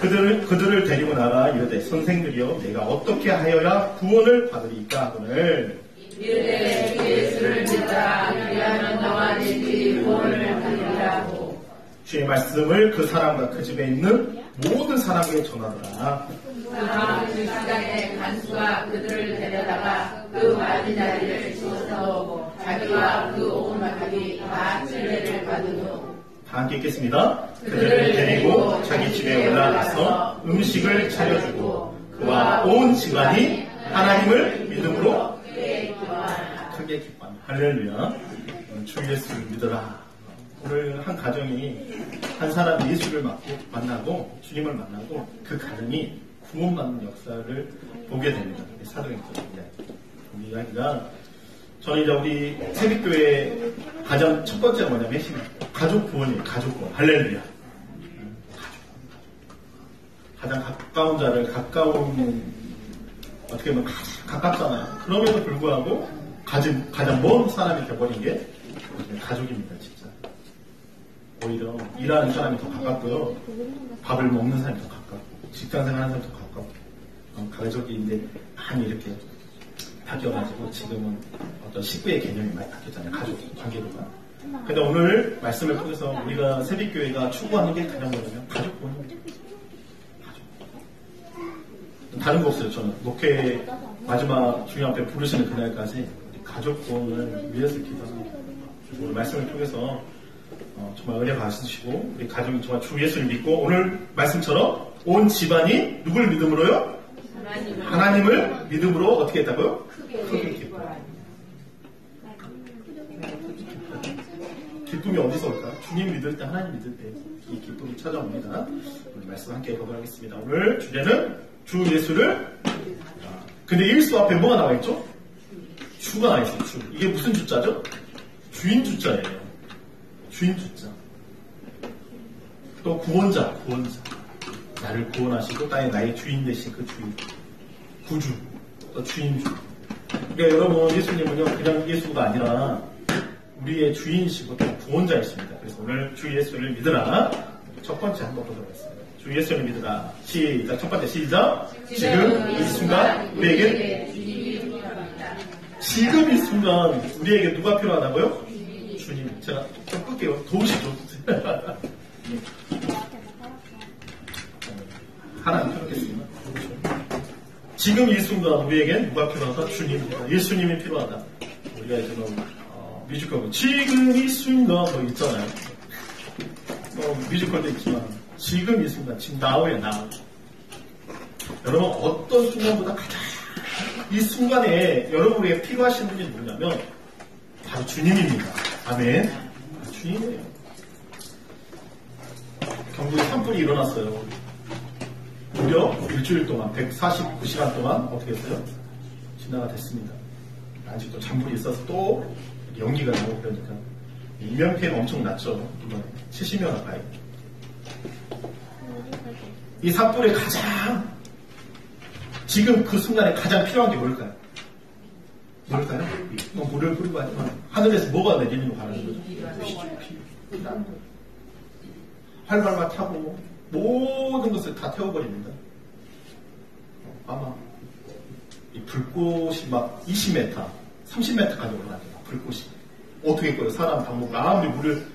그들을 데리고 나가 이르되 선생들이여 내가 어떻게 하여야 구원을 받으리까 하거늘 이르되 주 예수를 믿으라. 그리하면 너와 네 집이 구원을 받으리라고. 주의 말씀을 그 사람과 그 집에 있는 모든 사람에게 전하더라. 그 다음 그 시간에 간수가 그들을 데려다가 그 맞은 자리를 씻어오고 자기와 그 온 가족이 다 진례를 받은 후 다 함께 읽겠습니다. 그들을 데리고 자기 집에 올라가서 음식을 차려주고 그와 온 집안이 하나님을 믿음으로 크게 기뻐합니다. 할렐루야. 주 예수를 믿어라. 오늘 한 가정이 한 사람 예수를 만나고 주님을 만나고 그 가정이 구원받는 역사를 보게 됩니다. 사도행전입니다. 이 이야기가 저는 이제 우리 새벽교회 가장 첫 번째가 뭐냐면 가족 구원이에요. 가족 구원. 할렐루야. 가장 가까운 자를 어떻게 보면 가깝잖아요. 그럼에도 불구하고 가장 먼 사람이 되어버린 게 가족입니다. 진짜. 오히려 일하는 사람이 더 가깝고요. 밥을 먹는 사람이 더 가깝고 직장생활 하는 사람이 더 가깝고 가족이 이제 많이 이렇게 바뀌어가지고 지금은 어떤 식구의 개념이 많이 바뀌었잖아요. 가족 관계도가. 근데 오늘 말씀을 통해서 우리가 새벽교회가 추구하는 게 가장 뭐냐면 가족 구원입니다. 다른 거 없어요. 저는 목회 마지막 주님 앞에 부르시는 그날까지 가족 구원을 위해서 기도합니다. 오늘 말씀을 통해서 정말 은혜 받으시고 우리 가족이 정말 주 예수를 믿고 오늘 말씀처럼 온 집안이 누굴 믿음으로요? 하나님을 믿음으로 어떻게 했다고요? 크게 기뻐요. 기쁨이 어디서 올까요? 주님 믿을 때, 하나님 믿을 때 이 기쁨이 찾아옵니다. 오늘 말씀 함께 읽어보도록 하겠습니다. 오늘 주제는 주 예수를 근데 일수 앞에 뭐가 나와 있죠? 주가 나와 있어요. 주. 이게 무슨 주자죠? 주인 주자예요. 주인 주자. 또 구원자. 나를 구원하시고 나의 주인 되신 그 주인. 구주. 또 주인주. 그러니까 여러분 예수님은요 그냥 예수가 아니라 우리의 주인이시고 또 구원자이십니다. 그래서 오늘 주 예수를 믿으라. 첫 번째 한번 보도록 하겠습니다. 주 예수를 믿으라. 시작. 첫 번째 시작. 지금 이 순간 우리에게 지금 이 순간 우리에게 누가 필요하다고요? 주님. 제가 좀 끌게요. 도우시죠. 하나님 펴놓겠습니다. 지금 이 순간 우리에게 누가 필요하다? 주님입니다. 예수님이 필요하다. 우리가 지금 뮤지컬 지금 이 순간 있잖아요. 뮤지컬도 있지만 지금 이 순간 지금 now에 now. 여러분 어떤 순간보다 가장 이 순간에 여러분에게 필요하신 분이 누구냐면 바로 주님입니다. 아멘. 주님이에요. 경북에 산불이 일어났어요. 무려 일주일 동안 149시간 동안 어떻게 했어요? 진화가 됐습니다. 아직도 잔불이 있어서 또 연기가 나오고 그러니까 인명피해가 엄청 났죠. 이번에 70명 가까이. 이 산불에 가장 지금 그 순간에 가장 필요한 게 뭘까요? 물을 뿌리고 하지만 하늘에서 뭐가 내리는 거 바라는 거죠? 피. 활발만 타고 모든 것을 다 태워버립니다. 아마 이 불꽃이 막 20m, 30m까지 올라가요. 불꽃이 어떻게 꺼요? 사람 방법 아무리 물을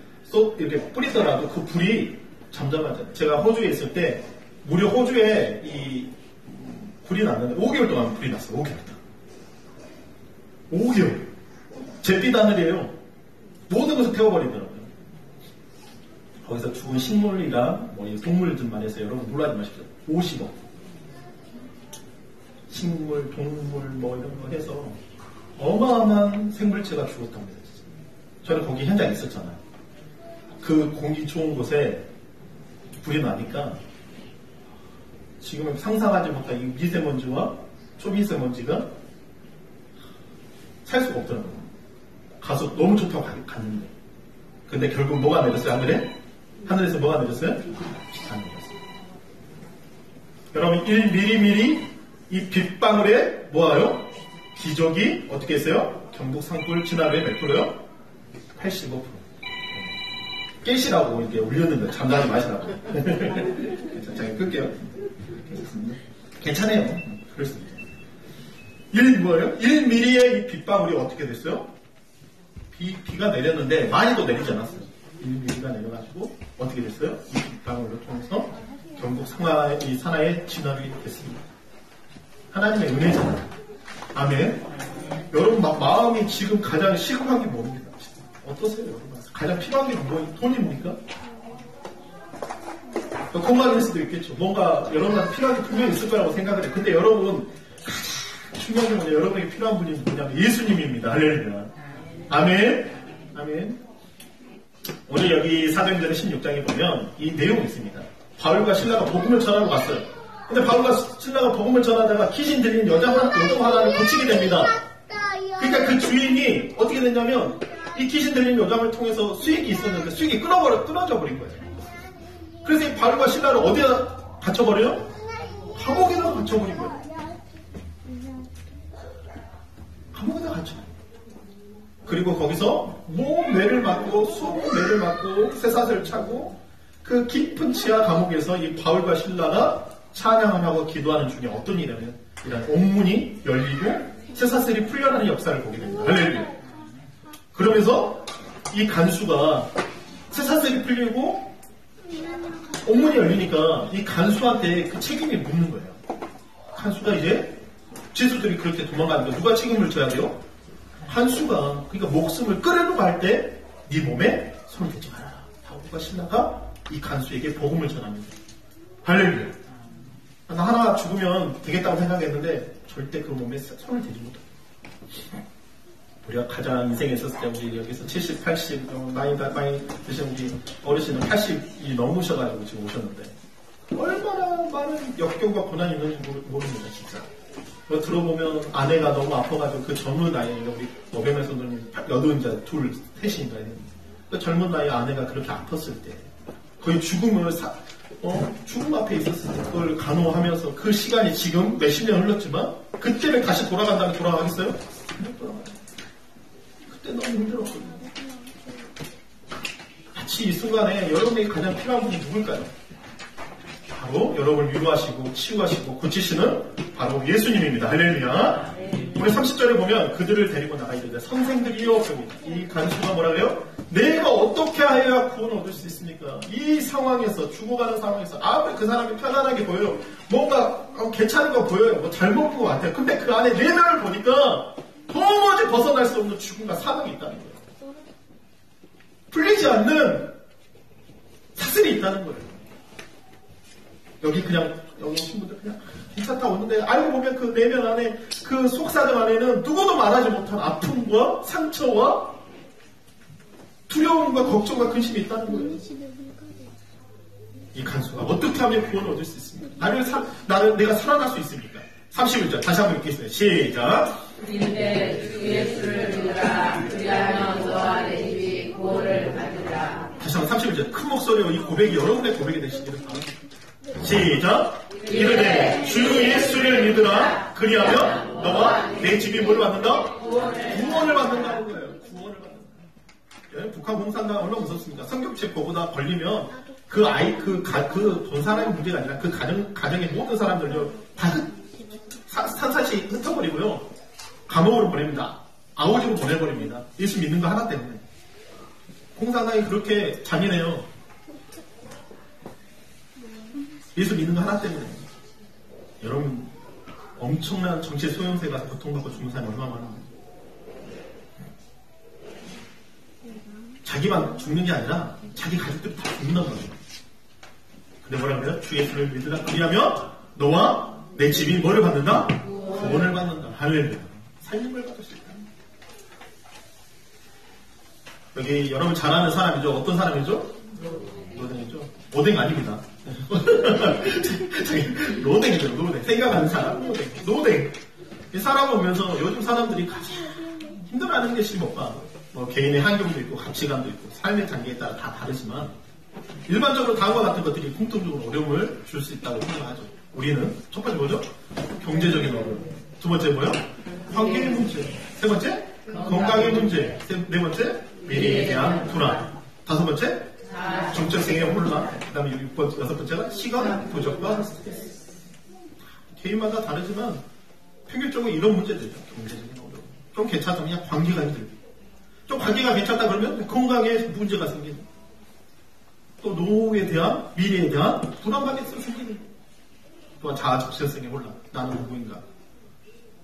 이렇게 뿌리더라도 그 불이 잠잠하잖아요. 제가 호주에 있을 때 무려 호주에 이 불이 났는데 5개월 동안 불이 났어요. 5개월. 잿빛 하늘이에요. 모든 것을 태워버리더라고요. 거기서 죽은 식물이랑 동물들만 해서 여러분 놀라지 마십시오. 50억. 식물, 동물 이런 거 해서 어마어마한 생물체가 죽었답니다. 저는 거기 현장에 있었잖아요. 그 공기 좋은 곳에 불이 나니까 지금 상상하지 못한 이 미세먼지와 초미세먼지가 살 수가 없더라고요. 가서 너무 좋다고 갔는데 근데 결국 뭐가 내렸어요? 하늘에서 뭐가 내렸어요? 안 내렸어요. 여러분 1mm 이 빗방울에 뭐예요? 기적이 어떻게 했어요? 경북 산불 진화율이 몇 프로요? 85%. 깨시라고 이렇게 올렸는데 잠자지 마시라고. 잠깐 끌게요. 괜찮아요. 그럴 수 있죠. 1mm의 이 빗방울이 어떻게 됐어요? 비가 내렸는데 많이도 내리지 않았어요. 1mm가 내려가지고 어떻게 됐어요? 이 빗방울을 통해서 결국 이 산하에 진압이 됐습니다. 하나님의 은혜잖아요. 아멘. 여러분 마음이 지금 가장 시급한 게 뭡니까? 어떠세요, 여러분? 가장 필요한 게 돈이 뭡니까? 건강일 수도 있겠죠. 뭔가 여러분한테 필요한 게 분명히 있을 거라고 생각을 해요. 근데 여러분 가장 중요한 게 뭐냐? 여러분에게 필요한 분이 뭐냐면 예수님입니다. 할렐루야. 아멘. 아멘. 오늘 여기 사도행전 16장에 보면 이 내용이 있습니다. 바울과 신라가 복음을 전하러 갔어요. 근데 바울과 신라가 복음을 전하다가 귀신 들린 여자 하나를 고치게 됩니다. 그러니까 그 주인이 어떻게 됐냐면 이 귀신 들린 여장을 통해서 수익이 있었는데 수익이 끊어져 버린 거예요. 그래서 이 바울과 신라를 어디다 갇혀버려요? 감옥에다 갇혀버린 거예요. 감옥에다 갇혀요. 그리고 거기서 매를 맞고 수매를 맞고 쇠사슬을 차고 그 깊은 지하 감옥에서 이 바울과 신라가 찬양을 하고 기도하는 중에 어떤 일이냐면 이런 옥문이 열리고 쇠사슬이 풀려나는 역사를 보게 됩니다. 할렐루야. 그러면서 이 간수가 쇠사슬이 풀리고 옥문이 열리니까 이 간수한테 그 책임이 묻는 거예요. 간수가 이제 죄수들이 그렇게 도망가는데 누가 책임을 져야 돼요? 간수가 그러니까 목숨을 끌어내고 할 때 네 몸에 손을 대지 마라. 바울과 신라가 이 간수에게 복음을 전합니다. 할렐루야. 나 하나 죽으면 되겠다고 생각했는데 절대 그 몸에 손을 대지 못합니다. 우리가 가장 인생에 있었을 때 우리 여기서 70, 80 많이 드신 우리 어르신은 80이 넘으셔가지고 지금 오셨는데 얼마나 많은 역경과 고난이 있는지 모릅니다. 진짜. 들어보면 아내가 너무 아파가지고 그 젊은 나이에 우리 노뱀의 손님 80자 둘 셋인가 그 젊은 나이에 아내가 그렇게 아팠을 때 거의 죽음을 죽음 앞에 있었을 때 그걸 간호하면서 그 시간이 지금 몇십 년 흘렀지만 그때를 다시 돌아간다면 돌아가겠어요? 못 돌아가요. 그때 너무 힘들었거든요. 같이 이 순간에 여러분에게 가장 필요한 분이 누굴까요? 바로 여러분을 위로하시고 치유하시고 고치시는 바로 예수님입니다. 할렐루야. 우리 30절에 보면 그들을 데리고 나가 이르되 선생들이여, 이 간수가 뭐라 그래요? 내가 어떻게 하여야 구원을 얻을 수 있습니까? 이 상황에서 죽어가는 상황에서 아무리 그 사람이 편안하게 보여요. 뭔가 괜찮은 거 보여요. 뭐 잘 먹은 것 같아요. 근데 그 안에 내면을 보니까 도무지 벗어날 수 없는 죽음과 사망이 있다는 거예요. 풀리지 않는 사슬이 있다는 거예요. 여기 오신 분들 그냥 기차 타고 오는데 알고 보면 그 내면 안에 그 속사정 안에는 누구도 말하지 못한 아픔과 상처와 두려움과 걱정과 근심이 있다는 거예요. 이 간수가 어떻게 하면 구원을 얻을 수 있습니까? 내가 살아날 수 있습니까? 31절 다시 한번 읽겠습니다. 시작. 이르되 주 예수를 믿으라. 그리하면 너와 내 집이 구원을 받으리라. 다시 한번 31절 큰 목소리로 이 고백이 여러분의 고백이 되시기를 바랍니다. 시작. 이르되 주 예수를 믿으라. 그리하면 너와 내 집이 뭘 받는다? 구원을 받는다는 거예요. 구원을 받는다. 북한 공산당 얼마나 무섭습니까? 성경책 보고다 걸리면 본 사람의 문제가 아니라 그 가정의 모든 사람들요 다 산사시 흩어버리고요 감옥으로 보냅니다. 아오지로 보내버립니다. 예수 믿는 거 하나 때문에. 공산당이 그렇게 잔인해요. 예수 믿는 거 하나 때문에. 여러분 엄청난 정치의 소용세 가서 고통받고 죽는 사람이 얼마나 많은데. 자기만 죽는 게 아니라 자기 가족들이 다 죽는단 말이에요. 근데 뭐라 그래요? 주 예수를 믿으라. 그리하면 너와 내 집이 뭐를 받는다? 구원을 받는다. 할렐루야. 살림을 받을 수 있다. 여기 여러분 잘 아는 사람이죠. 어떤 사람이죠? 로댕이죠. 오뎅 아닙니다. 로댕이죠. 로댕. 생각하는 사람. 로댕. 이 사람을 보면서 요즘 사람들이 가장 힘들어하는 게 뭐가? 개인의 환경도 있고 가치관도 있고 삶의 단계에 따라 다 다르지만 일반적으로 다음과 같은 것들이 공통적으로 어려움을 줄 수 있다고 생각하죠. 우리는 첫 번째 뭐죠? 경제적인 어려움. 두 번째 뭐요? 환경의 문제. 세 번째 건강의 문제. 네 번째 미래에 대한 불안. 다섯 번째 정체성의 혼란, 그 다음에 6번째가 시간 부족과 스트레스. 개인마다 다르지만 평균적으로 이런 문제들이죠. 경제적인 어려움. 좀 괜찮다 그냥 관계가 힘들고. 좀 관계가 괜찮다 그러면 건강에 문제가 생기고. 또 노후에 대한, 미래에 대한 불안감이 생기고. 또한 자아 정체성의 혼란. 나는 누구인가.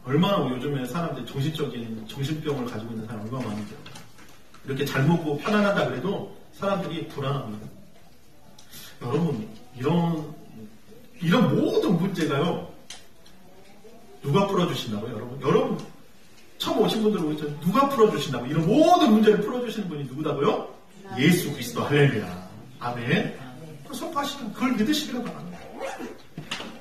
얼마나 요즘에 사람들이 정신병을 가지고 있는 사람이 얼마나 많은지. 이렇게 잘 먹고 편안하다 그래도 사람들이 불안합니다. 여러분, 이런 모든 문제가요, 누가 풀어주신다고요, 여러분? 처음 오신 분들 오셨죠? 누가 풀어주신다고? 이런 모든 문제를 풀어주시는 분이 누구다고요? 예수 그리스도. 할렐루야. 아멘. 선포하시면 그걸 믿으시기를 바랍니다.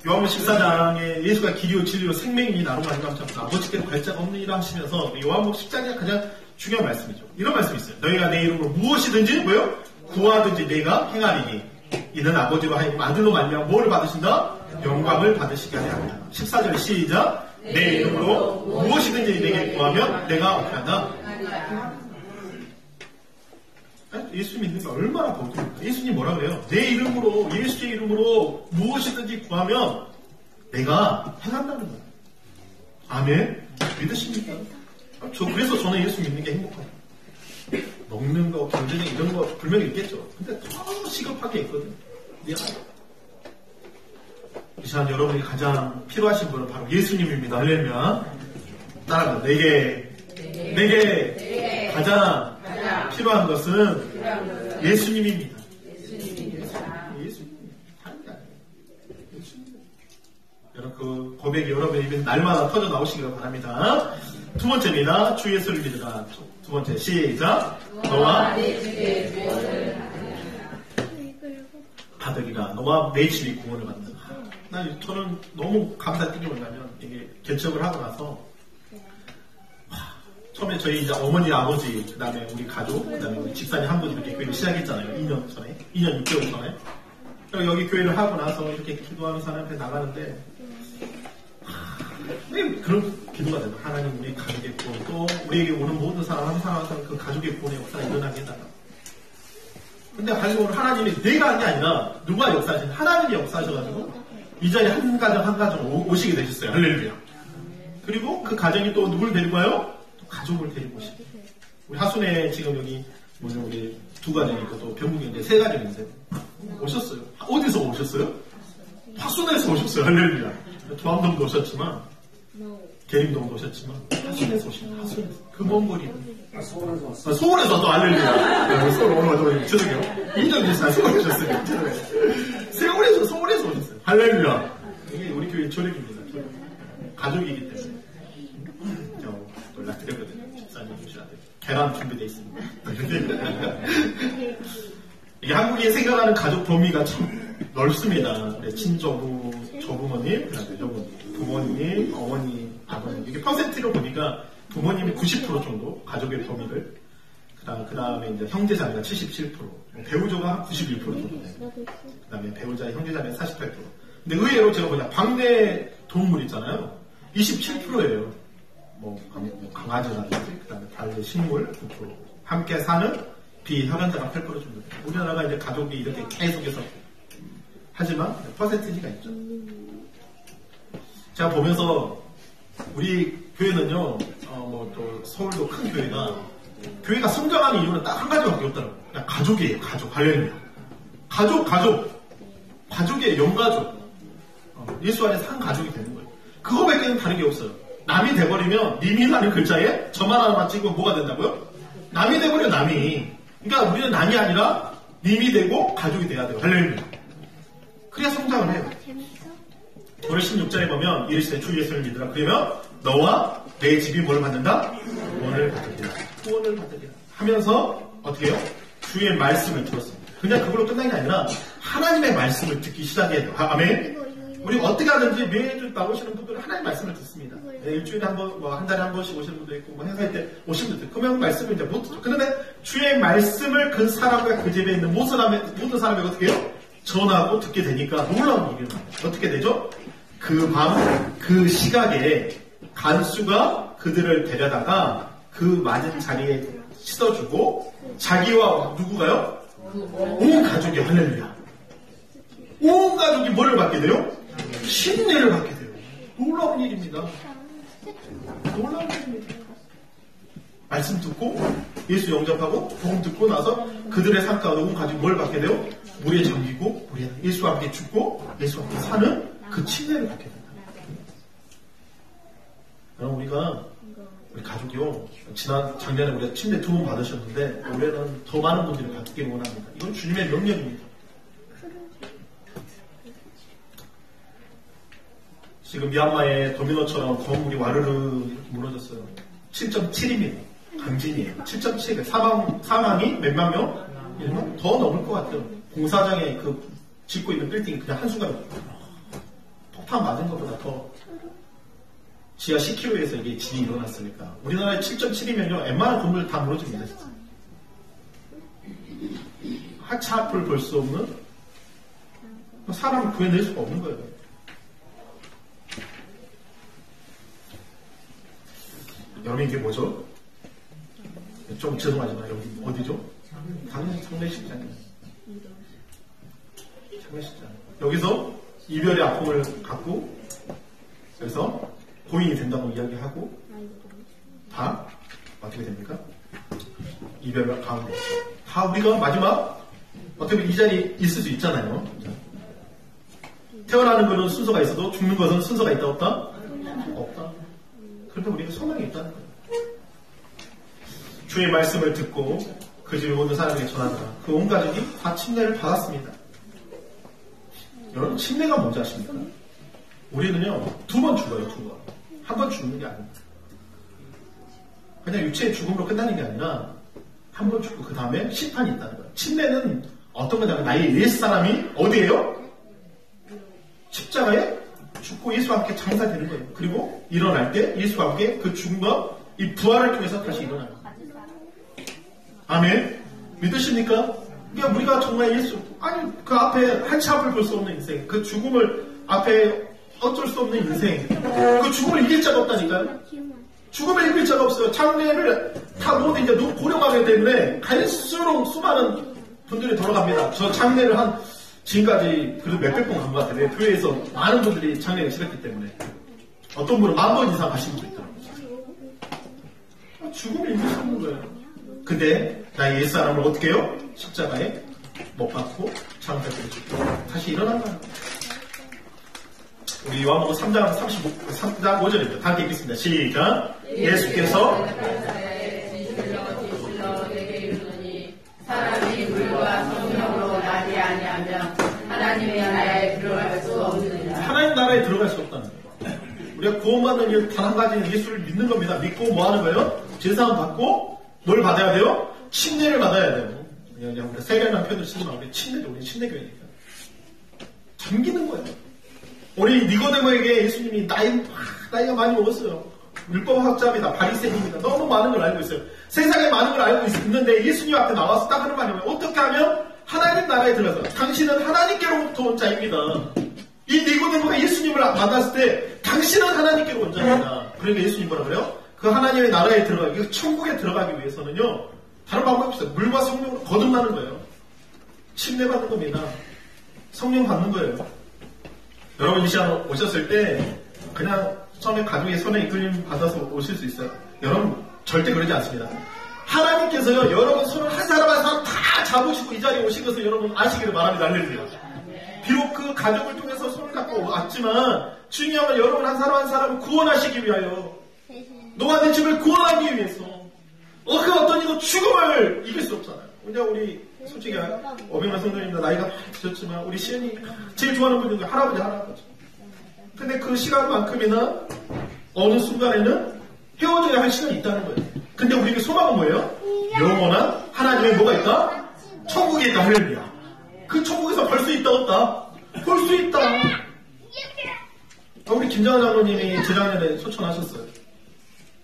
요한복음 14장에 예수가 길이요 진리요 생명이니 나로 말미암아 아버지께로 갈자가 없느니라 하시면서 요한복음 10장이 가장 중요한 말씀이죠. 이런 말씀이 있어요. 너희가 내 이름으로 무엇이든지 구하든지 내가 행하리니 이는 아버지로 하여금 아들로 말미암아 뭐를 받으신다? 영광을 받으시게 하려 합니다. 14절 시작. 내 이름으로 무엇이든지 내게 구하면 내가 어떻게 한다? 예수 믿는 게 얼마나 복입니까? 예수님 뭐라 그래요? 내 이름으로, 예수의 이름으로 무엇이든지 구하면 내가 행한다는 거예요. 아멘? 믿으십니까? 그래서 저는 예수 믿는 게 행복해요. 먹는 거, 경제적 이런 거 분명히 있겠죠. 근데 더 시급하게 있거든요. 이 시간 여러분이 가장 필요하신 분은 바로 예수님입니다. 할렐루야. 따라합니다. 내게 가장 필요한 것은 예수님입니다. 예수님. 여러분 그 고백이 여러분의 입에 날마다 터져 나오시기를 바랍니다. 두 번째입니다. 주 예수를 믿으라. 두 번째 시작. 너와 내 집에 구원을 받으리라. 너와 내 집이 구원을 받는다. 저는 너무 감사드린 게 뭐냐면 이게 개척을 하고 나서 처음에 저희 이제 어머니, 아버지, 그 다음에 우리 가족, 그 다음에 우리 집사님 한 분이 이렇게 교회를 시작했잖아요. 2년 6개월 전에. 그리고 여기 교회를 하고 나서 이렇게 기도하면서 하나님 앞에 나가는데, 왜 그런 기도가 돼요? 하나님 우리 가족의 구원, 또 우리에게 오는 모든 사람, 한 사람 한 사람 그 가족의 구원의 역사가 일어나게 해달라. 근데 가지고 하나님이 내가 한 게 아니라 누가 역사하신 하나님이 역사하셔가지고 이 자리에 한 가정 오시게 되셨어요. 할렐루야. 그리고 그 가정이 또 누굴 데리고 와요? 가족을 데리고 오시고. 우리 하순에 지금 여기 우리 두 가정이 있고 또 병국에 이제 세 가정인데 오셨어요. 어디서 오셨어요? 하순에서 오셨어요. 할렐루야. 도암동도 오셨지만 계림동도 오셨지만 하순에서 오신 하순에서 그 먼 거리. 서울에서 또 할렐루야. 서울 오늘 죄송해요. 2년 전에 서울에 오셨어요. 서울에서 오셨어요. 할렐루야. 이게 우리 교회 조력입니다. 가족이기 때문에. 연락드렸거든요. 집사님 오시라고. 계란 준비되어 있습니다. 이게 한국이 생각하는 가족 범위가 참 넓습니다. 친조부, 조부모님, 부모님, 어머니, 아버님. 이게 퍼센트로 보니까 부모님이 90% 정도 가족의 범위를, 그 다음에 이제 형제자매가 77%, 배우자가 91% 정도 돼요. 그 다음에 배우자, 형제자매가 48%. 근데 의외로 제가 보니까 방내 동물 있잖아요. 27%예요. 강아지라든지, 그 다음에 반려식물 9%. 함께 사는 비혈연자가 8% 정도 돼요. 우리나라가 이제 가족이 이렇게 계속해서 하지만 퍼센티지가 있죠. 제가 보면서 우리 교회는요, 또 서울도 큰 교회가 성장하는 이유는 딱 한 가지밖에 없더라고요. 그냥 가족이에요. 가족. 할렐루야. 가족의 영가족. 예수 안에 산 가족이 되는 거예요. 그거밖에는 다른 게 없어요. 남이 돼버리면 님이라는 글자에 저만 하나만 찍으면 뭐가 된다고요? 남이 돼버려 남이. 그러니까 우리는 남이 아니라 님이 되고 가족이 돼야 돼요. 할렐루야. 그래야 성장을 해요. 오늘 16절에 보면 이르시되 주 예수를 믿으라. 그러면 너와 내 집이 뭘 받는다? 구원을 받으리라. 하면서 어떻게 해요? 주의 말씀을 들었습니다. 그냥 그걸로 끝난 게 아니라 하나님의 말씀을 듣기 시작해야 돼요. 아멘. 우리 어떻게 하든지 매주 나오시는 분들은 하나님 말씀을 듣습니다. 일주일에 한 번, 한 달에 한 번씩 오시는 분도 있고, 행사할 때 오시는 분들, 그러면 말씀을 이제 못 듣죠. 그런데 주의 말씀을 그 사람과 그 집에 있는 모든 사람에게 어떻게 해요? 전하고 듣게 되니까 놀라운 일이 일어나요. 어떻게 되죠? 그 밤, 그 시각에 간수가 그들을 데려다가 그 맞은 자리에 씻어주고, 자기와 누구가요? 온 가족이 할렐루야. 온 가족이 뭐를 받게 돼요? 침례를 받게 돼요. 놀라운 일입니다. 놀라운 일입니다. 말씀 듣고 예수 영접하고 복음 듣고 나서 그들의 삶 가운데 온 가족이 뭘 받게 돼요? 물에 잠기고 예수와 함께 죽고 예수와 함께 사는 그 침례를 받게 된다. 여러분 우리 가족이요, 작년에 우리가 침례 2번 받으셨는데 올해는 더 많은 분들이 받기를 원합니다. 이건 주님의 명령입니다. 지금 미얀마의 도미노처럼 건물이 와르르 이렇게 무너졌어요. 7.7입니다. 강진이에요. 7.7. 사망이 몇만 명? 1만? 더 넘을 것 같아요. 공사장에 그 짓고 있는 빌딩이 그냥 한순간에 폭탄 맞은 것보다 더 지하 10km에서 이게 진이 일어났으니까. 우리나라에 7.7이면요, 웬만한 건물 다 무너집니다, 진짜. 하차 앞을 볼 수 없는, 사람을 구해낼 수가 없는 거예요. 여러분, 이게 뭐죠? 좀 죄송하지만, 여기 어디죠? 장례식장이에요. 장례식장. 여기서 이별의 아픔을 갖고, 그래서 고인이 된다고 이야기하고 다 어떻게 됩니까? 이별 가운데 다 우리가 마지막 어떻게 보면 이 자리에 있을 수 있잖아요. 태어나는 것은 순서가 있어도 죽는 것은 순서가 있다 없다? 없다. 그러니까 우리가 소망이 있다는 거예요. 주의 말씀을 듣고 그 집에 모든 사람에게 전한다. 그 온 가족이 다 침례를 받았습니다. 여러분 침례가 뭔지 아십니까? 우리는요 2번 죽어요. 2번. 한 번 죽는 게 아닙니다. 그냥 육체의 죽음으로 끝나는 게 아니라 한 번 죽고 그 다음에 심판이 있다는 거예요. 침례는 어떤 거냐면 나의 옛사람이 어디에요? 십자가에 죽고 예수와 함께 장사되는 거예요. 그리고 일어날 때 예수와 함께 그 죽음과 이 부활을 통해서 다시 일어나요. 아멘. 믿으십니까? 그러니까 우리가 정말 그 앞에 한치 앞을 볼 수 없는 인생, 그 죽음을 앞에 어쩔 수 없는 인생, 그 죽음을 이길 자가 없다니까요. 죽음을 이길 자가 없어요. 장례를 다 모두 이제 고령하기 때문에 갈수록 수많은 분들이 돌아갑니다. 저 장례를 지금까지 그래도 몇백 번 간 것 같아요. 교회에서 많은 분들이 장례를 치렀기 때문에. 어떤 분은 10,000번 이상 가신 분도 있더라고요. 죽음을 이길 수 없는 거예요. 근데 나의 옛사람을 어떻게 해요? 십자가에 못 박고 장사되게 죽고 다시 일어난 거예요. 우리 요한복음 3장 3장 5절입니다. 다 읽겠습니다. 시작. 예수께서 사람이 물과 성령으로 나지 아니하면 하나님의 나라에 들어갈 수 없느니라. 하나님 나라에 들어갈 수 없다는 거예요. 우리가 구원받는 일 단 한 가지는 예수를 믿는 겁니다. 믿고 뭐 하는 거예요? 제사함 받고 뭘 받아야 돼요? 침례를 받아야 돼요. 그냥 우리가 세례라는 표현을 쓰지 말고 침례죠. 우리 침례교회니까. 잠기는 거예요. 우리 니고데모에게 예수님이 나이가 많이 먹었어요. 율법학자입니다. 바리새인입니다. 너무 많은 걸 알고 있어요. 세상에 많은 걸 알고 있는데 예수님 앞에 나와서 딱 하는 말이 뭐예요? 어떻게 하면 하나님 나라에 들어가서 당신은 하나님께로부터 온 자입니다. 이 니고데모가 예수님을 만났을 때 당신은 하나님께로 온 자입니다. 그러니까 예수님 뭐라 그래요? 그 하나님의 나라에 들어가기, 천국에 들어가기 위해서는요, 다른 방법이 없어요. 물과 성령으로 거듭나는 거예요. 침례 받는 겁니다. 성령 받는 거예요. 여러분 이 시간 오셨을 때 그냥 처음에 가족의 손에 이끌림 받아서 오실 수 있어요. 여러분 절대 그러지 않습니다. 하나님께서요 여러분 손을 한 사람 한 사람 다 잡으시고 이 자리에 오신 것을 여러분 아시기를 바랍니다. 할렐루야. 비록 그 가족을 통해서 손을 갖고 왔지만 중요한 건 여러분 한 사람을 구원하시기 위하여, 너와 내 집을 구원하기 위해서. 그 어떤 이도 죽음을 이길 수 없잖아요. 그냥 우리 솔직히 어명한 성도님들 나이가 많이 드셨지만 우리 시은이 제일 좋아하는 분이 할아버지. 근데 그 시간만큼이나 어느 순간에는 헤어져야 할 시간이 있다는 거예요. 근데 우리에게 소망은 뭐예요? 영원한 하나님의 뭐가 있다? 천국에 있다. 할렐루야. 그 천국에서 벌 수 있다 없다? 볼 수 있다. 우리 김정환 장로님이 재작년에 소천하셨어요.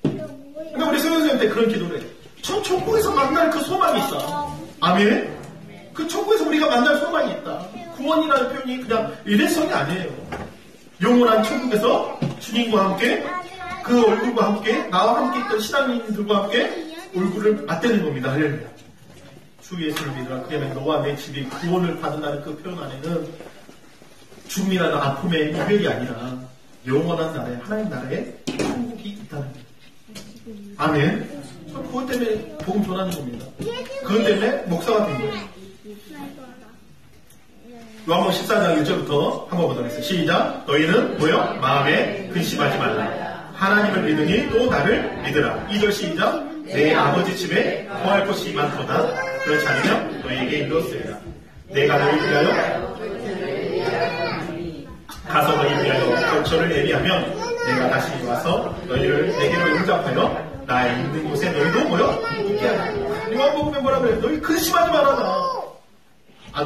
근데 우리 성현수님 때 그런 기도를 해요. 저 천국에서 만날 그 소망이 있다. 아멘? 그 천국에서 우리가 만날 소망이 있다. 구원이라는 표현이 그냥 일회성이 아니에요. 영원한 천국에서 주님과 함께, 그 얼굴과 함께, 나와 함께 있던 신앙인들과 함께 얼굴을 맞대는 겁니다. 할렐루야. 주 예수를 믿으라. 그러면 너와 내 집이 구원을 받는다는 그 표현 안에는 죽음이라는 아픔의 이별이 아니라 영원한 나라에, 하나님 나라에 천국이 있다는 거예요. 아멘. 저 그것 때문에 복음 전하는 겁니다. 그것 때문에 목사가 된 거예요. 요한복음 14장 1절부터 한번 보도록 하겠습니다. 시작. 너희는 뭐요? 마음에 근심하지 말라. 하나님을 믿으니 또 나를 믿으라. 2절 시작. 내 아버지 집에 거할 곳이 많도다. 그렇지 않으면 너희에게 이르렀으리라. 내가 너희 위하여 가서 너희 위하여 격처를 예비하면 내가 다시 와서 너희를 내게로 용접하여 나 있는 곳에 너희도 모여 있게 하라. 요한복음에 뭐라 그래요? 너희 근심하지 말아라.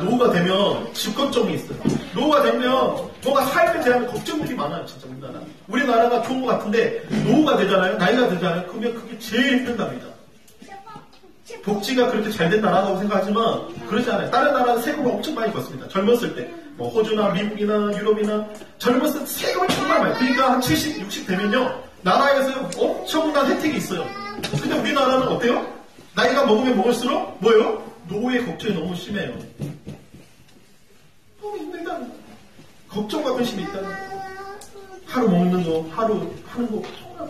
노후가 되면 집 걱정이 있어요. 노후가 되면 뭔가 삶에 대한 걱정들이 많아요. 진짜 우리나라. 우리나라가 좋은 것 같은데 노후가 되잖아요. 나이가 되잖아요. 그러면 그게 제일 힘든답니다. 복지가 그렇게 잘 된 나라라고 생각하지만 그렇지 않아요. 다른 나라는 세금을 엄청 많이 걷습니다. 젊었을 때 뭐 호주나 미국이나 유럽이나 젊었을 때 세금을 정말 많이. 그러니까 한 70, 60 되면요 나라에서 엄청난 혜택이 있어요. 근데 우리나라는 어때요? 나이가 먹으면 먹을수록 뭐예요? 노후의 걱정이 너무 심해요. 너무 힘들다. 걱정과 근심이 있다. 하루 먹는 거, 하루 하는 거,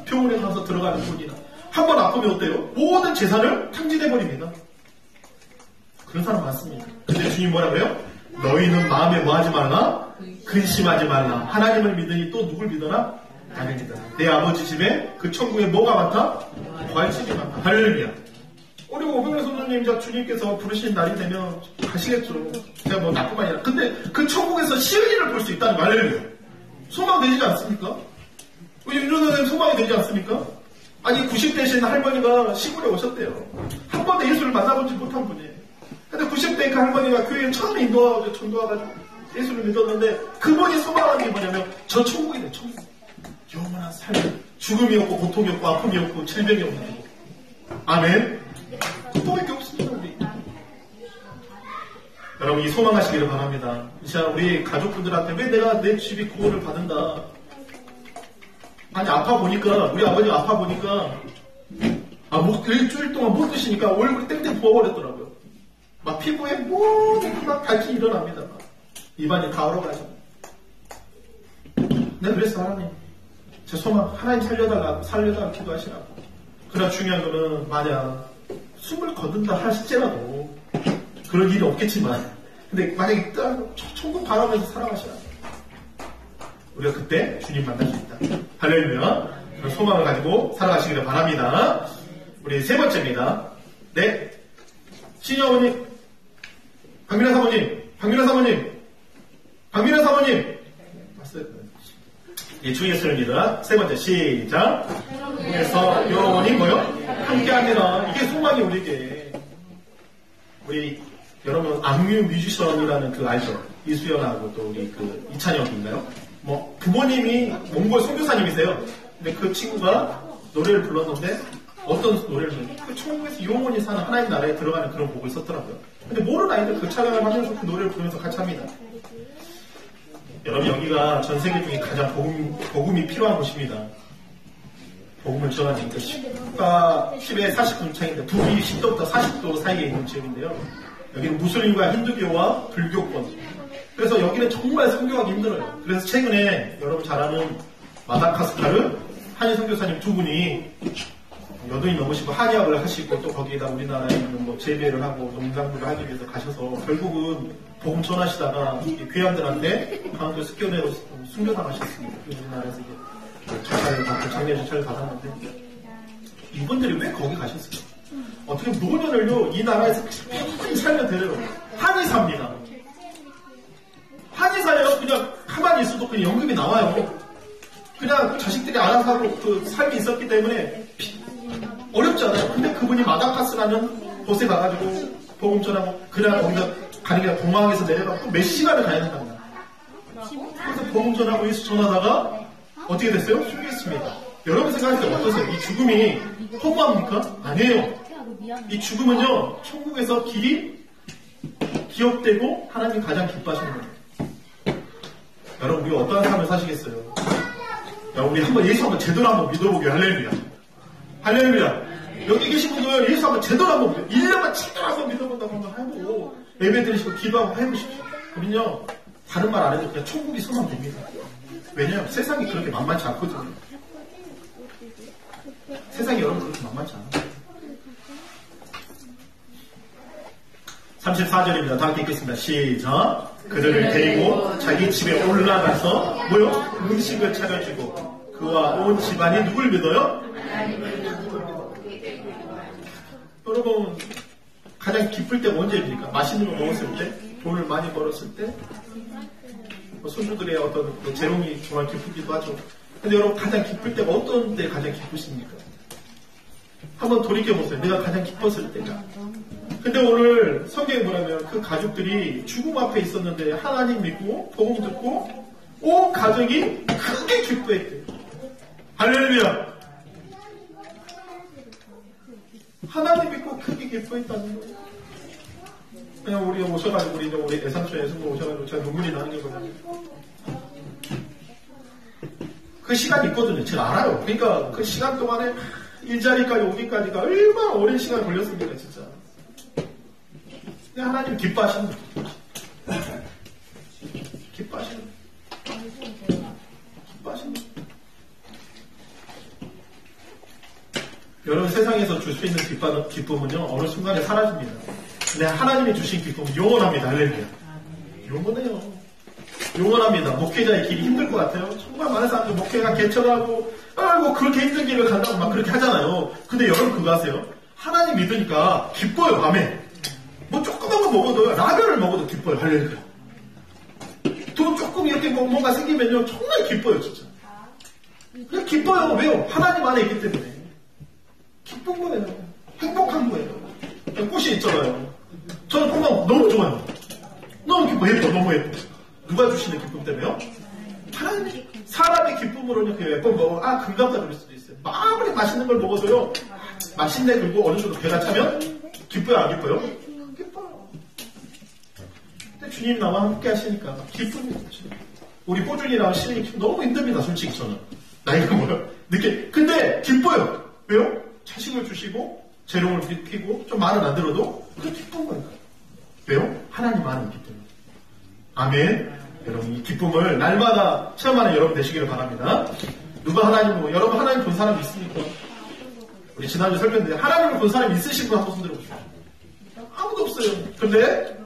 병원에 가서 들어가는 돈이나 한 번 아프면 어때요? 모든 재산을 탕진해버립니다. 그런 사람 많습니다. 근데 주님 뭐라 그래요? 너희는 마음에 뭐하지 말라? 근심하지 말라. 하나님을 믿으니 또 누굴 믿어라? 나를 믿어라. 내 아버지 집에 그 천국에 뭐가 많다? 과일집이 많다. 할렐루야. 우리 오병래 선생님, 주님께서 부르신 날이 되면 가시겠죠. 제가 뭐 나뿐만 아니라. 근데 그 천국에서 시은이를 볼 수 있다는 말을 소망 되지 않습니까? 우리 윤호선생님 소망이 되지 않습니까? 아니 90대신 할머니가 시골에 오셨대요. 한 번도 예수를 만나보지 못한 분이에요. 근데 90대 그 할머니가 교회에 처음 인도하고 전도와가지고 예수를 믿었는데 그분이 소망하는 게 뭐냐면 저 천국이네. 천국. 영원한 삶. 죽음이 없고 고통이 없고 아픔이 없고 질병이 없는 거. 아멘. 그거밖에 없습니다. 우리. 여러분 이 소망하시기를 바랍니다. 이 시간 우리 가족분들한테 왜 내가 내 집이 구원을 받는다. 아니 아파 보니까 우리 아버지 아파 보니까 일주일 동안 못 드시니까 얼굴이 땡땡 부어버렸더라고요. 막 피부에 막 갈증이 일어납니다. 막. 입안이 다 얼어가지고. 내가 그랬어. 하나님 제 소망 하나님 살려달라 기도하시라고. 그러나 중요한 거는 만약 숨을 거둔다 할지라도 그런 일이 없겠지만 근데 만약에 천국 바라면서 살아가시라고. 우리가 그때 주님 만날 수 있다. 할렐루야. 그런 소망을 가지고 살아가시기를 바랍니다. 우리 세 번째입니다. 네. 신희 어머님, 박민아 사모님. 봤어요? 예, 주 예수를 믿으라. 세 번째, 시작. 그래서 영원히 뭐요? 함께 하니라. 이게 소망이 우리에게. 우리, 여러분, 악뮤 뮤지션이라는 그 알죠? 이수연하고 또 우리 그 이찬혁인가요? 뭐 부모님이 몽골 선교사님이세요. 근데 그 친구가 노래를 불렀는데 어떤 노래를 불렀는데 그 천국에서 영원히 사는 하나님 나라에 들어가는 그런 곡을 썼더라고요. 근데 모르는 아이들 그 찬양을 하면서 그 노래를 부르면서 같이 합니다. 여러분 여기가 전 세계 중에 가장 복음이 필요한 곳입니다. 복음을 전하는 10에 40도 차이인데 북위 10도부터 40도 사이에 있는 지역인데요. 여기는 무슬림과 힌두교와 불교권. 그래서 여기는 정말 선교하기 힘들어요. 그래서 최근에 여러분 잘 아는 마다카스카르 한인 선교사님 두 분이 여든이 넘으시고 한의학을 하시고 또 거기에다 우리나라에 있는 뭐 재배를 하고 농작물을 하기 위해서 가셔서 결국은 복음 전하시다가 괴한들한테 강원도 습교내로 순교당하셨습니다. 우리나라에서 이제 조사를 받고 장례 조차를 받았는데 이분들이 왜 거기 가셨을까? 어떻게 노년을요 이 나라에서 편히 살면 돼요. 한이 삽니다. 한이 살아요. 그냥 가만히 있어도 그냥 연금이 나와요. 그냥 자식들이 알아서 하고 그 삶이 있었기 때문에 어렵지 않아요. 근데 그분이 마다카스라는 곳에 가가지고 복음 전하고 그냥 거기서 가는 게 공항에서 내려가고 또 몇 시간을 가야 된답니다. 그래서 복음 전하고 예수 전하다가 어떻게 됐어요? 숨겼습니다. 여러분 생각할 때 어떠세요? 이 죽음이 허무합니까? 아니에요. 이 죽음은요 천국에서 길이 기억되고 하나님 가장 기뻐하시는 거예요. 여러분 우리 어떠한 삶을 사시겠어요? 야, 우리 한번 예수 한번 제대로 한번 믿어보게. 할렐루야. 할렐루야. 여기 계신 분들 예수 한번 제대로 한번 믿어요. 1년만 제대로 한번 믿어본다고 한번 하고 예배 드리시고 기도하고 해보십시오. 우리는요 다른 말 안 해도 그냥 천국이 소망됩니다. 왜냐하면 세상이 그렇게 만만치 않거든요. 세상이 여러분 그렇게 만만치 않아요. 34절입니다. 다 함께 읽겠습니다. 시작. 그들을 데리고 자기 집에 올라가서 뭐요? 음식을 차려주고 그와 온 집안이 누굴 믿어요? 여러분 가장 기쁠 때가 언제입니까? 맛있는 거 먹었을 때? 돈을 많이 벌었을 때? 손주들의 어떤 재롱이 정말 기쁘기도 하죠. 근데 여러분 가장 기쁠 때가 어떤 때 가장 기쁘십니까? 한번 돌이켜보세요. 내가 가장 기뻤을 때가. 근데 오늘 성경에 뭐냐면 그 가족들이 죽음 앞에 있었는데 하나님 믿고 복음 듣고 온 가족이 크게 기뻐했대요. 할렐루야. 하나님 믿고 크게 기뻐했다는 거예요. 그냥 우리 오셔가지고 우리 애상초에 성도 오셔가지고 제가 눈물이 나는 거거든요. 그 시간이 있거든요. 제가 알아요. 그러니까 그 시간 동안에 일자리까지 오기까지가 얼마나 오랜 시간이 걸렸습니까, 진짜. 근데 하나님 기뻐하시는 거예요. 기뻐하시는 거예요. 기뻐하시는 거예요. 여러분 세상에서 줄 수 있는 기쁨은요 어느 순간에 사라집니다. 근데 하나님이 주신 기쁨은 영원합니다. 할렐루야. 영원해요. 영원합니다. 목회자의 길이 힘들 것 같아요. 정말 많은 사람들 목회가 개척하고 아이고 그렇게 힘든 길을 간다고 막 그렇게 하잖아요. 근데 여러분 그거 아세요? 하나님 믿으니까 기뻐요. 밤에 뭐 조그만 거 먹어도요. 라면을 먹어도 기뻐요. 할렐루야. 돈 조금 이렇게 뭔가 생기면요 정말 기뻐요. 진짜. 그냥 기뻐요. 왜요? 하나님 안에 있기 때문에 기쁜 거예요. 행복한 거예요. 꽃이 있잖아요. 저는 꽃만 너무 좋아요. 너무 기뻐. 예뻐. 너무 예뻐. 누가 주시는 기쁨 때문에요? 하나님. 사람의 기쁨으로는 그 예쁜 거 금감자 그럴 수도 있어요. 아무리 맛있는 걸 먹어도요. 맛있네 그리고 어느 정도 배가 차면 기뻐요 안 기뻐요? 기뻐요. 근데 주님 나와 함께 하시니까 기쁨이 있죠. 우리 뽀준이랑 신이 너무 힘듭니다. 솔직히 저는. 나이가 뭐요? 늦게. 근데 기뻐요. 왜요? 자식을 주시고 재롱을 피고 좀 말을 안 들어도 그게 기쁜 거니까. 왜요? 하나님 안에 있기 때문에. 아멘. 여러분 이 기쁨을 날마다 체험하는 여러분 되시기를 바랍니다. 누가 여러분 하나님 본 사람 있습니까? 우리 지난주 설명드린 하나님을 본 사람 있으신 분 한번 손 들어보세요. 아무도 없어요. 근데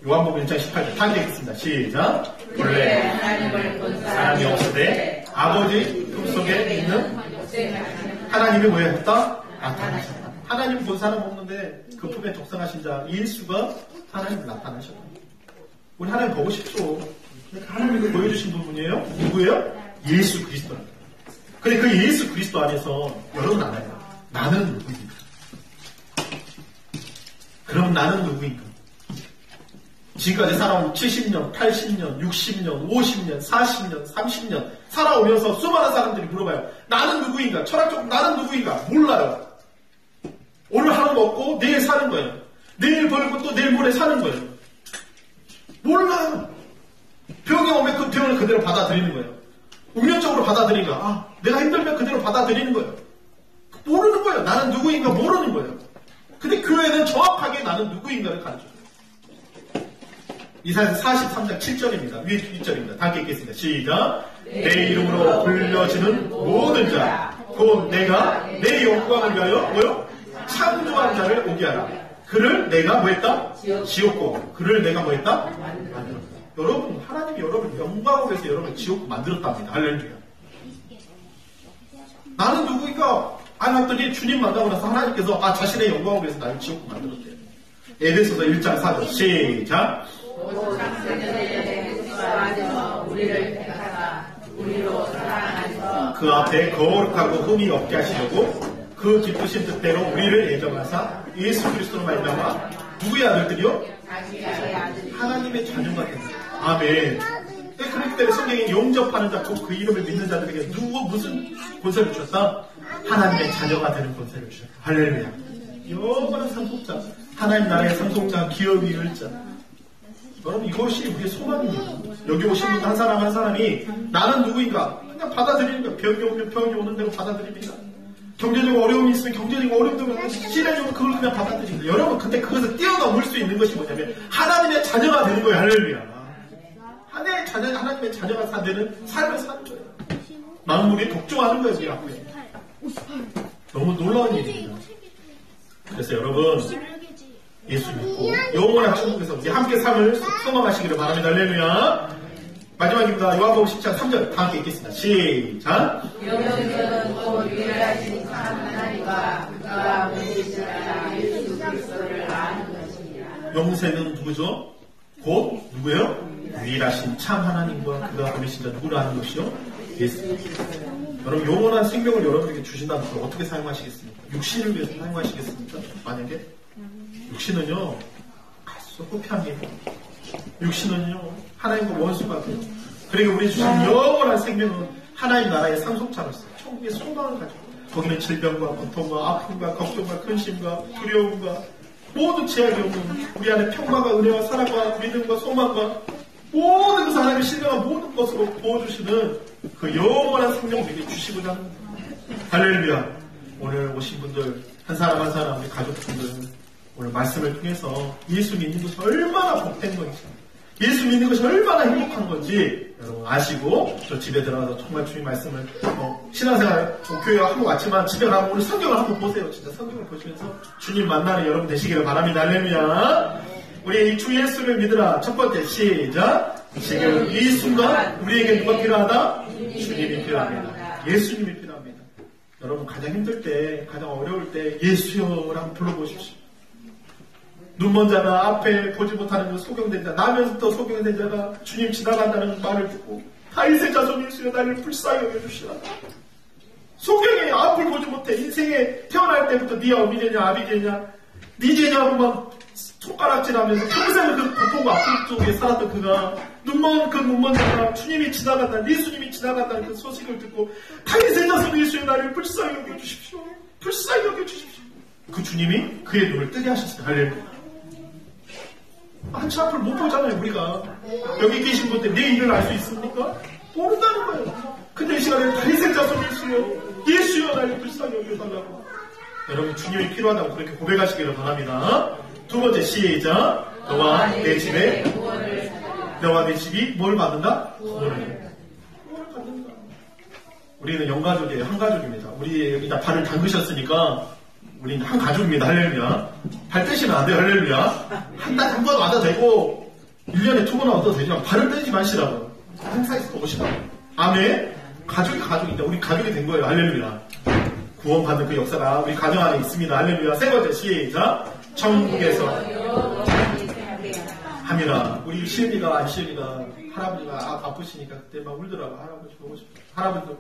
요한복음 1장 18절 다 읽겠습니다. 시작. 원래 하나님을 본 사람이 없으되 아버지 품속에 있는 하나님이 뭐 했다? 나타나셨다. 하나님 본 사람 없는데 그 품에 독생하신 자 예수가 하나님을 나타나셨다. 우리 하나님 보고 싶죠. 하나님을 보여주신 분이에요. 누구예요? 예수 그리스도입니다. 근데 그 예수 그리스도 안에서 여러분 알아요. 나는 누구입니까? 그럼 나는 누구인가? 지금까지 살아온 70년, 80년, 60년, 50년, 40년, 30년 살아오면서 수많은 사람들이 물어봐요. 나는 누구인가? 철학적으로 나는 누구인가? 몰라요. 오늘 하루 먹고 내일 사는 거예요. 내일 벌고 또 내일 모레 사는 거예요. 몰라요. 병이 오면 그 병을 그대로 받아들이는 거예요. 운명적으로 받아들이니까 내가 힘들면 그대로 받아들이는 거예요. 모르는 거예요. 나는 누구인가 모르는 거예요. 근데 교회는 정확하게 나는 누구인가를 가르쳐줘요. 이사야서 43장 7절입니다. 위에 2절입니다. 다 읽겠습니다. 시작. 내 이름으로 불려지는 모든 자, 곧 내가 내 영광을 위하여 뭐요? 창조한 자를 오게 하라. 그를 내가 뭐 했다? 지었고 그를 내가 뭐 했다? 만들었다. 여러분 하나님이 여러분 영광을 위해서 여러분을 지었고 만들었답니다. 할렐루야. 나는 누구인가? 했더니 주님 만나고 나서 하나님께서 자신의 영광을 위해서 나를 지었고 만들었대요. 에베소서 1장 4절 시작. 우리를 택하사 우리로 사랑하셔서 그 앞에 거룩하고 흠이 없게 하시려고 그 기쁘신 뜻대로 우리를 예정하사 예수 그리스도로 말미암아 누구의 아들들이요? 하나님의 자녀가 됩니다. 아멘. 그렇기 때문에 성경에 용접하는 자, 곧 그 이름을 믿는 자들에게 무슨 권세를 주셨다? 하나님의 자녀가 되는 권세를 주셨다. 할렐루야. 영원한 상속자, 하나님 나라의 상속자, 기업이 일자. 여러분 이것이 우리의 소망입니다. 여기 오신 분 한 사람 한 사람이 나는 누구인가? 그냥 받아들이는 거야. 병이 오면 병이 오는 대로 받아들입니다. 경제적으로 어려움이 있으면 경제적으로 어려움도 시련이면 그걸 그냥 받아들입니다. 여러분, 근데 그것을 뛰어넘을 수 있는 것이 뭐냐면 하나님의 자녀가 되는 거예요. 할렐루야. 하나님의 자녀가 되는 삶을 사는 거예요. 만물이 독종하는 거예요, 이 앞에. 너무 놀라운 일입니다. 그래서 여러분, 예수 믿고 영원한 천국에서 우리 함께 삶을 소망하시기를 바랍니다. 할렐루야. 마지막입니다. 요한복음 10장 3절 다 함께 읽겠습니다. 시작. 영생은 곧 유일하신 참 하나님과 그가 보내신 자 예수 그리스도를 아는 것이니라. 영생은 누구죠? 곧 누구예요? 유일하신 참 하나님과 그가 보내신 자 누구를 아는 것이요? 예수. 여러분, 영원한 생명을 여러분에게 주신다면 그걸 어떻게 사용하시겠습니까? 육신을 위해서 사용하시겠습니까? 만약에 육신은요, 갈수 호피합니다. 육신은요, 하나님과 원수가 돼요. 그리고 우리 주신 영원한 생명은 하나님 나라의 상속자로서 천국의 소망을 가지고 거기는 질병과 고통과 아픔과 걱정과 근심과 두려움과 모든 제약이 없는 우리 안에 평화가 은혜와 사랑과 믿음과 소망과 모든 것을 하나님의 신령한 모든 것으로 부어주시는 그 영원한 생명을 우리에게 주시고자 합니다. 할렐루야. 오늘 오신 분들 한 사람 한 사람 우리 가족분들 오늘 말씀을 통해서 예수 믿는 것이 얼마나 복된 건지, 예수 믿는 것이 얼마나 행복한 건지 여러분 아시고 저 집에 들어가서 정말 주님 말씀을 신앙생활 교회 한번 왔지만 집에 가면 오늘 성경을 한번 보세요. 진짜 성경을 보시면서 주님 만나는 여러분 되시기를 바랍니다. 할렐루야. 우리 이 주 예수를 믿으라. 첫 번째 시작. 지금 이 순간 우리에게 누가 필요하다? 주님이 필요합니다. 예수님이 필요합니다. 여러분 가장 힘들 때, 가장 어려울 때 예수여라고 불러보십시오. 눈먼 자가 앞에 보지 못하는 그 소경된 자, 나면서부터 소경된 자가 주님 지나간다는 말을 듣고 다윗의 자손 예수여 나를 불쌍히 여겨주시라. 소경이 앞을 보지 못해. 인생에 태어날 때부터 네 어미 되냐 아비 되냐 네 죄냐고 막 손가락질하면서 평생을 그 고통과 아픔 속에 살았던 그가 눈먼 자가 주님이 지나간다, 예수님이 지나간다는 그 소식을 듣고 다윗의 자손 예수여 나를 불쌍히 여겨주십시오. 불쌍히 여겨주십시오. 그 주님이 그의 눈을 뜨게 하셨어요. 할렐루야. 한치 앞을 못 보잖아요, 우리가. 여기 계신 분들 내 일을 알 수 있습니까? 모른다는 거예요. 근데 이 시간에 다윗의 자손 예수여 나를 불쌍히 여겨달라고. 여러분 주님이 필요하다고 그렇게 고백하시기를 바랍니다. 두 번째 시작. 너와 내 집에 너와 내 집이 뭘 받는다? 구원을 받는다. 우리는 영가족이에요. 한 가족입니다. 우리 여기다 발을 담그셨으니까 우리는 한 가족입니다. 할렐루야. 발 떼시면 안 돼요. 할렐루야. 한 달에 한 번 와도 되고 1년에 2번 와도 되지만 발을 떼지 마시라고. 항상 있어 보시라고. 아멘. 가족이다. 우리 가족이 된 거예요. 할렐루야. 구원받는 그 역사가 우리 가정 안에 있습니다. 할렐루야. 세 번째 시작. 천국에서 함이라. 우리 시은이가 할아버지가 아프시니까 그때 막 울더라고. 할아버지 보고 싶어. 할아버지도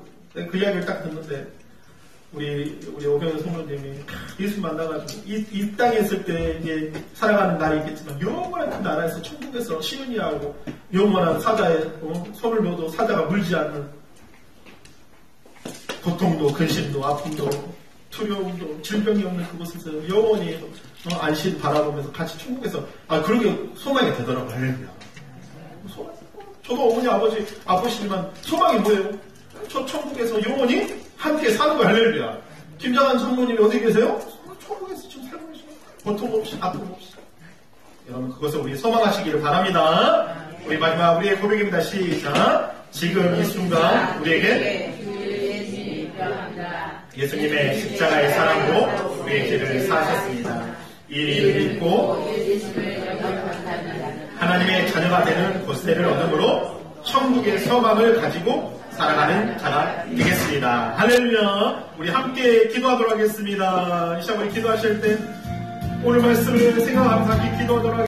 그 이야기를 딱 듣는데 우리 오병현 성도님이 예수 만나가지고 이 땅에 있을 때 이제 살아가는 날이 있겠지만 영원한 그 나라에서 천국에서 시은이하고 영원한 사자의 손을 놓아도 사자가 물지 않는 고통도 근심도 아픔도 두려움도 질병이 없는 그곳에서 영원히 안심 바라보면서 같이 천국에서 그러게 소망이 되더라고요. 할렐루야. 저도 어머니 아버지 아프시지만 소망이 뭐예요? 저 천국에서 영원히 함께 사는 거예요. 할렐루야. 김장한 성모님이 어디 계세요? 천국에서 지금 살고 계세요. 고통 없이 아픔 없이. 여러분 그것을 우리 소망하시기를 바랍니다. 우리 마지막 우리의 고백입니다. 시작. 지금 이 순간 우리에게 예수님의 십자가의 사랑으로 우리의 길을 사하셨습니다. 이 일을 믿고 하나님의 자녀가 되는 권세를 얻음으로 천국의 소망을 가지고 살아가는 자가 되겠습니다. 할렐루야. 우리 함께 기도하도록 하겠습니다. 이 시간 우리 기도하실 때 오늘 말씀을 생각하면서 함께 기도하도록 하겠습니다.